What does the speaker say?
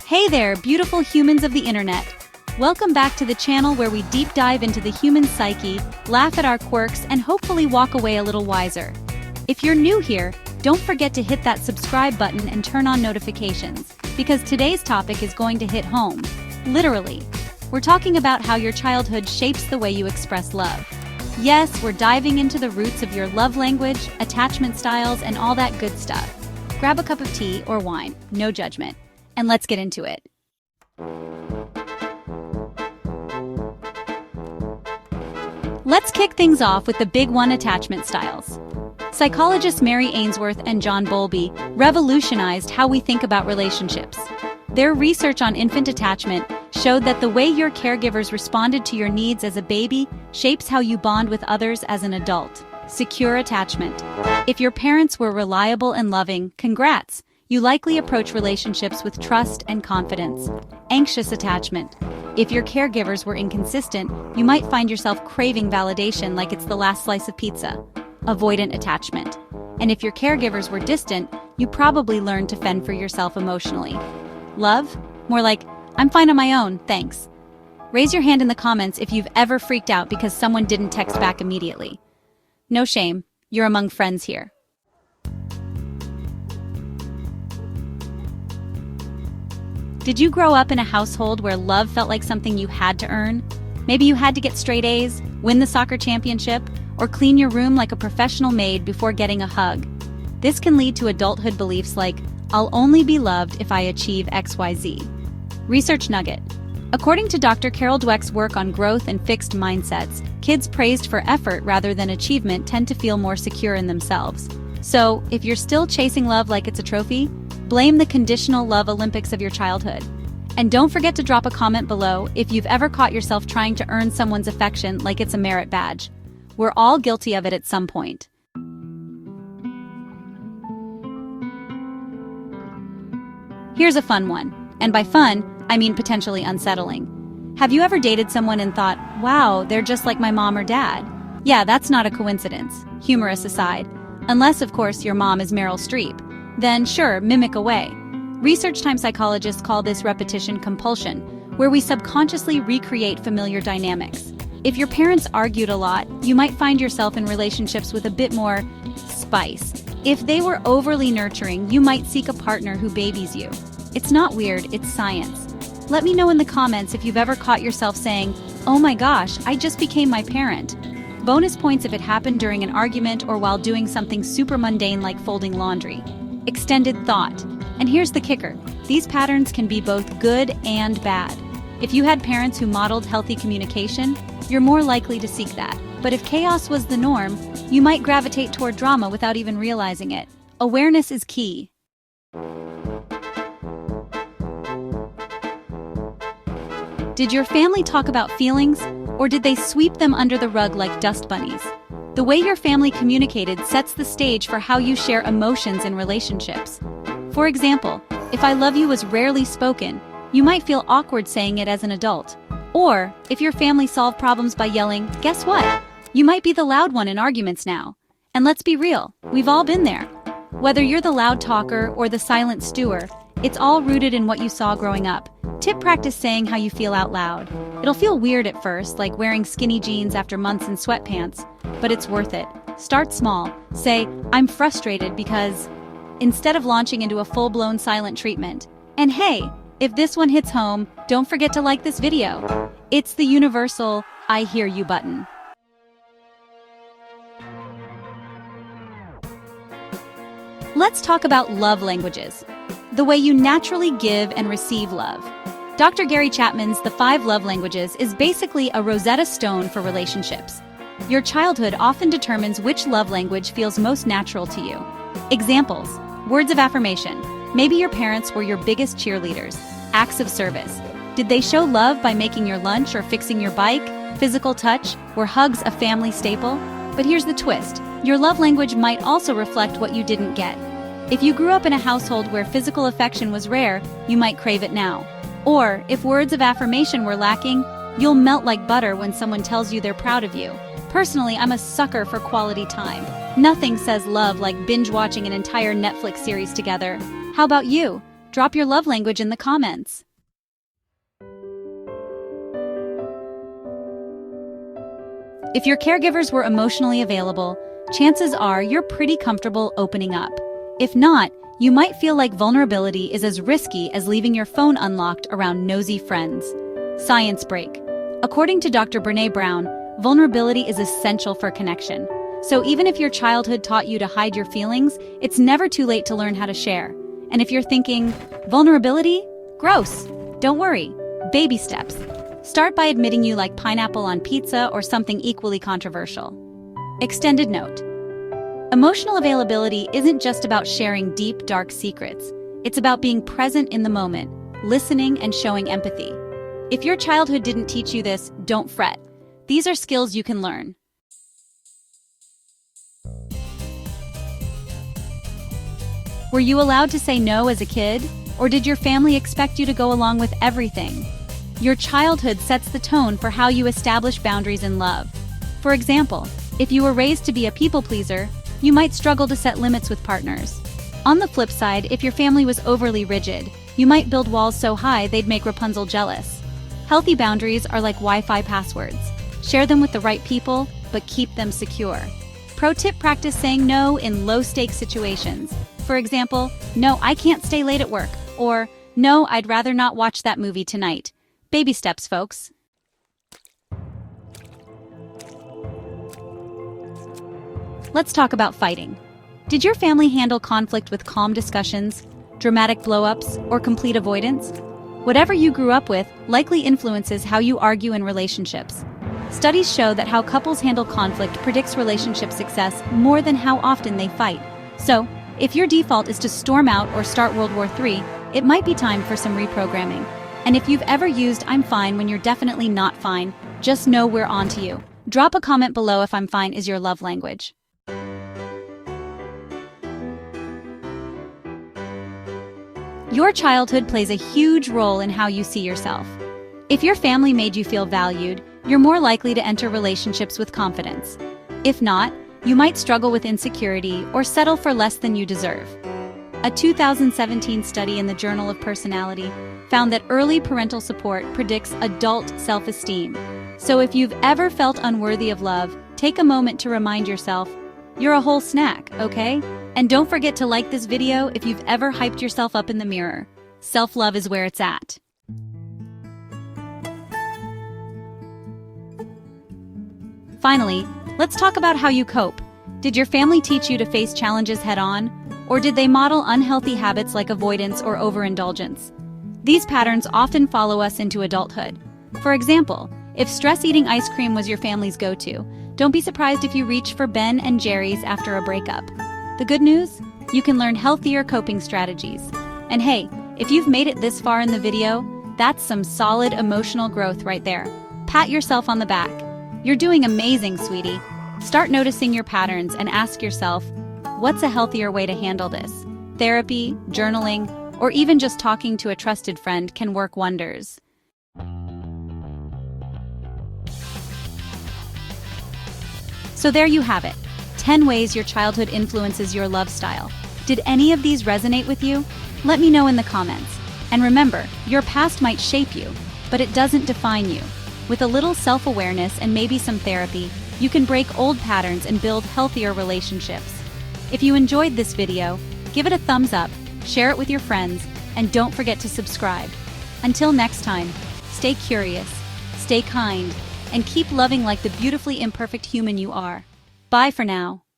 Hey there, beautiful humans of the internet. Welcome back to the channel where we deep dive into the human psyche, laugh at our quirks, and hopefully walk away a little wiser. If you're new here, don't forget to hit that subscribe button and turn on notifications, because today's topic is going to hit home. Literally. We're talking about how your childhood shapes the way you express love. Yes, we're diving into the roots of your love language, attachment styles, and all that good stuff. Grab a cup of tea or wine, no judgment, and let's get into it. Let's kick things off with the big one: attachment styles. Psychologists Mary Ainsworth and John Bowlby revolutionized how we think about relationships. Their research on infant attachment showed that the way your caregivers responded to your needs as a baby shapes how you bond with others as an adult. Secure attachment. If your parents were reliable and loving, congrats! You likely approach relationships with trust and confidence. Anxious attachment. If your caregivers were inconsistent, you might find yourself craving validation like it's the last slice of pizza. Avoidant attachment. And if your caregivers were distant, you probably learned to fend for yourself emotionally. Love? More like, I'm fine on my own, thanks. Raise your hand in the comments if you've ever freaked out because someone didn't text back immediately. No shame, you're among friends here. Did you grow up in a household where love felt like something you had to earn? Maybe you had to get straight A's, win the soccer championship, or clean your room like a professional maid before getting a hug. This can lead to adulthood beliefs like, I'll only be loved if I achieve XYZ. Research nugget. According to Dr. Carol Dweck's work on growth and fixed mindsets, kids praised for effort rather than achievement tend to feel more secure in themselves. So, if you're still chasing love like it's a trophy, blame the conditional love Olympics of your childhood. And don't forget to drop a comment below if you've ever caught yourself trying to earn someone's affection like it's a merit badge. We're all guilty of it at some point. Here's a fun one. And by fun, I mean potentially unsettling. Have you ever dated someone and thought, wow, they're just like my mom or dad? Yeah, that's not a coincidence, humorous aside. Unless, of course, your mom is Meryl Streep. Then sure, mimic away. Research time psychologists call this repetition compulsion, where we subconsciously recreate familiar dynamics. If your parents argued a lot, you might find yourself in relationships with a bit more spice. If they were overly nurturing, you might seek a partner who babies you. It's not weird, it's science. Let me know in the comments if you've ever caught yourself saying, oh my gosh, I just became my parent. Bonus points if it happened during an argument or while doing something super mundane like folding laundry. Extended thought. And here's the kicker. These patterns can be both good and bad. If you had parents who modeled healthy communication, you're more likely to seek that. But if chaos was the norm, you might gravitate toward drama without even realizing it. Awareness is key. Did your family talk about feelings, or did they sweep them under the rug like dust bunnies? The way your family communicated sets the stage for how you share emotions in relationships. For example, if I love you was rarely spoken, you might feel awkward saying it as an adult. Or, if your family solved problems by yelling, guess what? You might be the loud one in arguments now. And let's be real, we've all been there. Whether you're the loud talker or the silent stewer, it's all rooted in what you saw growing up. Tip: practice saying how you feel out loud. It'll feel weird at first, like wearing skinny jeans after months in sweatpants, but it's worth it. Start small. Say, I'm frustrated because, instead of launching into a full-blown silent treatment. And hey, if this one hits home, don't forget to like this video. It's the universal I hear you button. Let's talk about love languages. The way you naturally give and receive love. Dr. Gary Chapman's The 5 Love Languages is basically a Rosetta Stone for relationships. Your childhood often determines which love language feels most natural to you. Examples: words of affirmation. Maybe your parents were your biggest cheerleaders. Acts of service. Did they show love by making your lunch or fixing your bike? Physical touch. Were hugs a family staple? But here's the twist. Your love language might also reflect what you didn't get. If you grew up in a household where physical affection was rare, you might crave it now. Or, if words of affirmation were lacking, you'll melt like butter when someone tells you they're proud of you. Personally, I'm a sucker for quality time. Nothing says love like binge-watching an entire Netflix series together. How about you? Drop your love language in the comments. If your caregivers were emotionally available, chances are you're pretty comfortable opening up. If not, you might feel like vulnerability is as risky as leaving your phone unlocked around nosy friends. Science break. According to Dr. Brené Brown, vulnerability is essential for connection. So even if your childhood taught you to hide your feelings, it's never too late to learn how to share. And if you're thinking, vulnerability? Gross. Don't worry. Baby steps. Start by admitting you like pineapple on pizza or something equally controversial. Extended note. Emotional availability isn't just about sharing deep, dark secrets. It's about being present in the moment, listening and showing empathy. If your childhood didn't teach you this, don't fret. These are skills you can learn. Were you allowed to say no as a kid? Or did your family expect you to go along with everything? Your childhood sets the tone for how you establish boundaries in love. For example, if you were raised to be a people pleaser, you might struggle to set limits with partners. On the flip side, if your family was overly rigid, you might build walls so high they'd make Rapunzel jealous. Healthy boundaries are like Wi-Fi passwords. Share them with the right people, but keep them secure. Pro tip: practice saying no in low-stakes situations. For example, no, I can't stay late at work, or no, I'd rather not watch that movie tonight. Baby steps, folks. Let's talk about fighting. Did your family handle conflict with calm discussions, dramatic blow-ups, or complete avoidance? Whatever you grew up with likely influences how you argue in relationships. Studies show that how couples handle conflict predicts relationship success more than how often they fight. So, if your default is to storm out or start World War III, it might be time for some reprogramming. And if you've ever used "I'm fine" when you're definitely not fine, just know we're on to you. Drop a comment below if "I'm fine" is your love language. Your childhood plays a huge role in how you see yourself. If your family made you feel valued, you're more likely to enter relationships with confidence. If not, you might struggle with insecurity or settle for less than you deserve. A 2017 study in the Journal of Personality found that early parental support predicts adult self-esteem. So if you've ever felt unworthy of love, take a moment to remind yourself, you're a whole snack, okay? And don't forget to like this video if you've ever hyped yourself up in the mirror. Self-love is where it's at. Finally, let's talk about how you cope. Did your family teach you to face challenges head-on? Or did they model unhealthy habits like avoidance or overindulgence? These patterns often follow us into adulthood. For example, if stress-eating ice cream was your family's go-to, don't be surprised if you reach for Ben and Jerry's after a breakup. The good news? You can learn healthier coping strategies. And hey, if you've made it this far in the video, that's some solid emotional growth right there. Pat yourself on the back. You're doing amazing, sweetie. Start noticing your patterns and ask yourself, what's a healthier way to handle this? Therapy, journaling, or even just talking to a trusted friend can work wonders. So there you have it, 10 ways your childhood influences your love style. Did any of these resonate with you? Let me know in the comments. And remember, your past might shape you, but it doesn't define you. With a little self-awareness and maybe some therapy, you can break old patterns and build healthier relationships. If you enjoyed this video, give it a thumbs up, share it with your friends, and don't forget to subscribe. Until next time, stay curious, stay kind, and keep loving like the beautifully imperfect human you are. Bye for now.